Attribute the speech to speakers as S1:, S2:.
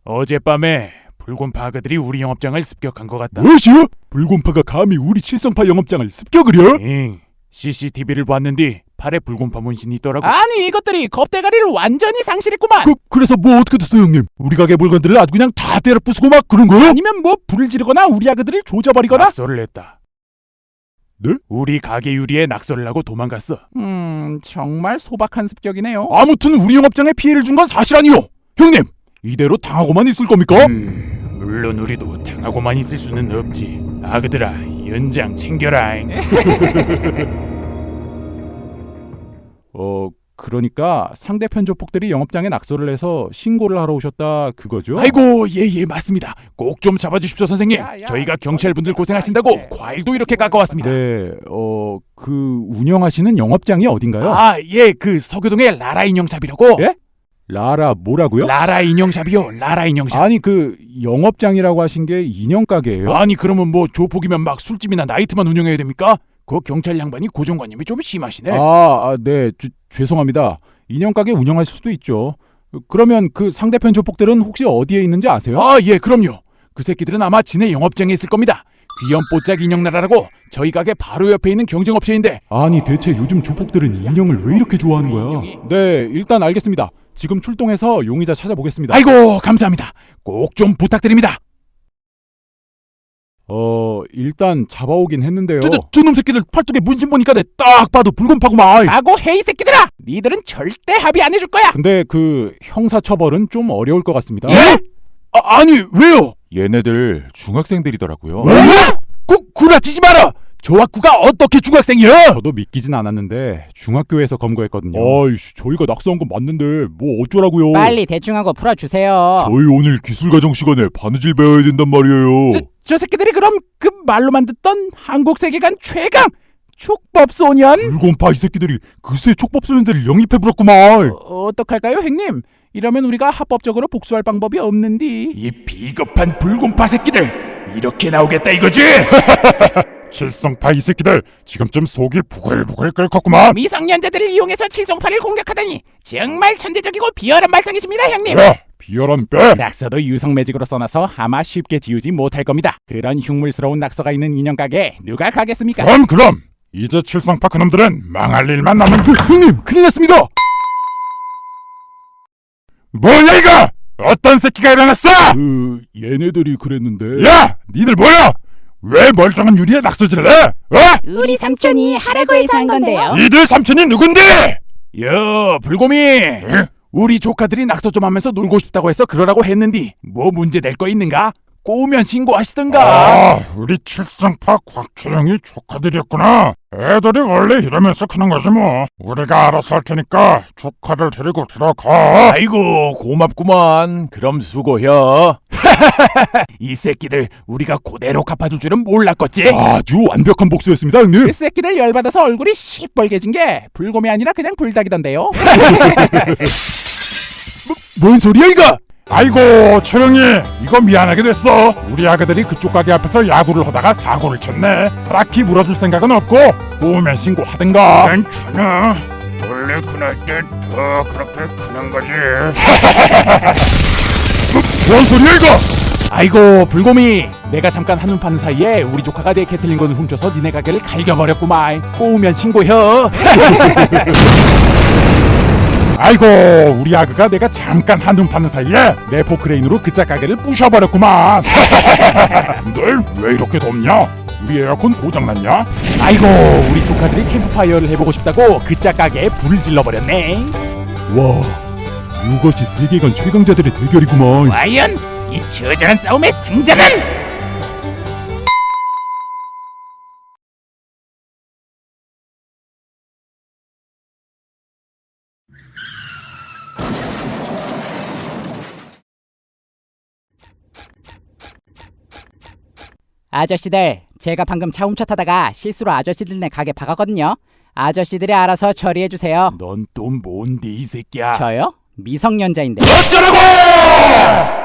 S1: 어젯밤에 붉은파 그들이 우리 영업장을 습격한 것 같다.
S2: 무엇이요? 붉은파가 감히 우리 칠성파 영업장을 습격을요?
S1: 응. CCTV를 봤는데 팔에 붉은파 문신이 있더라고.
S3: 아니 이것들이 겁대가리를 완전히 상실했구만.
S2: 그래서 뭐 어떻게 됐어요, 형님? 우리 가게 물건들을 아주 그냥 다 때려 부수고 막 그런 거요?
S3: 아니면 뭐 불을 지르거나 우리 아그들을 조져버리거나.
S1: 낙서를 했다.
S2: 네?
S1: 우리 가게 유리에 낙서를 하고 도망갔어.
S3: 정말 소박한 습격이네요.
S2: 아무튼 우리 영업장에 피해를 준 건 사실 아니요. 형님, 이대로 당하고만 있을 겁니까?
S1: 물론 우리도 당하고만 있을 수는 없지. 아그들아, 연장 챙겨라.
S3: 그러니까 상대편 조폭들이 영업장에 낙서를 해서 신고를 하러 오셨다 그거죠?
S1: 아이고, 예, 맞습니다. 꼭 좀 잡아주십시오, 선생님.
S3: 야,
S1: 저희가 경찰분들 고생하신다고 과일도 이렇게 깎아왔습니다.
S3: 네, 그 운영하시는 영업장이 어딘가요?
S1: 아, 예, 그 서교동의 라라 인형샵이라고.
S3: 예? 라라 뭐라고요?
S1: 라라 인형샵이요, 라라 인형샵.
S3: 아니 그 영업장이라고 하신 게 인형 가게예요?
S1: 아니 그러면 뭐 조폭이면 막 술집이나 나이트만 운영해야 됩니까? 그 경찰 양반이 고정관념이 좀 심하시네.
S3: 네, 죄송합니다. 인형 가게 운영하실 수도 있죠. 그러면 그 상대편 조폭들은 혹시 어디에 있는지 아세요?
S1: 아, 예, 그럼요. 그 새끼들은 아마 지네 영업장에 있을 겁니다. 귀염뽀짝 인형나라라고 저희 가게 바로 옆에 있는 경쟁업체인데.
S3: 아니 대체 요즘 조폭들은 인형을 왜 이렇게 좋아하는 거야? 네, 일단 알겠습니다. 지금 출동해서 용의자 찾아보겠습니다.
S1: 아이고, 감사합니다. 꼭 좀 부탁드립니다.
S3: 일단 잡아오긴 했는데요.
S2: 저놈 새끼들 팔뚝에 문신 보니까 딱 봐도 붉은파구만.
S3: 각오 해 이 새끼들아! 니들은 절대 합의 안 해줄 거야! 근데 그 형사처벌은 좀 어려울 것 같습니다.
S1: 예?
S2: 아니 왜요?
S3: 얘네들 중학생들이더라고요.
S2: 왜? 구라치지 마라. 저 학구가 어떻게 중학생이야?
S3: 저도 믿기진 않았는데 중학교에서 검거했거든요.
S2: 아이씨, 저희가 낙서한 건 맞는데 뭐 어쩌라고요?
S4: 빨리 대충하고 풀어주세요.
S2: 저희 오늘 기술과정 시간에 바느질 배워야 된단 말이에요.
S3: 저 새끼들이 그럼 그 말로만 듣던 한국 세계관 최강 촉법소년?
S2: 붉은파 이 새끼들이 그새 촉법소년들을 영입해 불었구만.
S3: 어떡할까요, 형님? 이러면 우리가 합법적으로 복수할 방법이 없는디.
S1: 이 비겁한 붉은파 새끼들, 이렇게 나오겠다 이거지?
S2: 칠성파 이 새끼들 지금쯤 속이 부글부글 끓겠구만.
S4: 미성년자들을 이용해서 칠성파를 공격하다니 정말 천재적이고 비열한 말썽이십니다, 형님.
S2: 야, 비열한 빼.
S3: 낙서도 유성 매직으로 써놔서 아마 쉽게 지우지 못할 겁니다. 그런 흉물스러운 낙서가 있는 인형 가게 누가 가겠습니까?
S2: 그럼 이제 칠성파 그놈들은 망할 일만 남은. 형님, 큰일 났습니다. 뭐야 이거? 어떤 새끼가 일어났어? 얘네들이 그랬는데. 야, 니들 뭐야? 왜 멀쩡한 유리에 낙서질을 해?
S4: 우리 삼촌이 하라고 해서 한 건데요.
S2: 니들 삼촌이 누군데?
S1: 여, 불곰이. 우리 조카들이 낙서 좀 하면서 놀고 싶다고 해서 그러라고 했는디 뭐 문제 될 거 있는가? 꼬우면 신고하시던가.
S2: 우리 칠성파 곽철영이 조카들이었구나. 애들이 원래 이러면서 크는 거지 뭐. 우리가 알아서 할 테니까 조카를 데리고 들어가.
S1: 아이고, 고맙구만. 그럼 수고혀. 이 새끼들 우리가 그대로 갚아줄 줄은 몰랐겠지?
S2: 아주 완벽한 복수였습니다, 형님.
S3: 그 새끼들 열받아서 얼굴이 시뻘개진 게 불곰이 아니라 그냥 불닭이던데요.
S2: 뭔 소리야 이거? 아이고, 철영이, 이거 미안하게 됐어. 우리 아가들이 그쪽 가게 앞에서 야구를 하다가 사고를 쳤네. 딱히 물어줄 생각은 없고 보면 신고하든가.
S1: 괜찮아. 원래 그날 때 더 그렇게 크는 거지.
S2: 뭔 소리야 이거?
S3: 아이고 불곰이, 내가 잠깐 한눈 파는 사이에 우리 조카가 내 캐틀링건을 훔쳐서 니네 가게를 갈겨버렸구만. 꼬우면 신고혀.
S2: 아이고, 우리 아그가 내가 잠깐 한눈 파는 사이에 내 포크레인으로 그짝 가게를 부셔버렸구만. 늘 왜 이렇게 덥냐? 우리 에어컨 고장났냐?
S3: 아이고, 우리 조카들이 캠프파이어를 해보고 싶다고 그짝 가게에 불을 질러버렸네.
S2: 와, 이것이 세계관 최강자들의 대결이구만.
S4: 과연 이 처절한 싸움의 승자는? 아저씨들, 제가 방금 차 훔쳐 타다가 실수로 아저씨들네 가게 박았거든요. 아저씨들이 알아서 처리해주세요.
S1: 넌 또 뭔데 이 새끼야?
S4: 저요? 미성년자인데.
S1: 어쩌라고!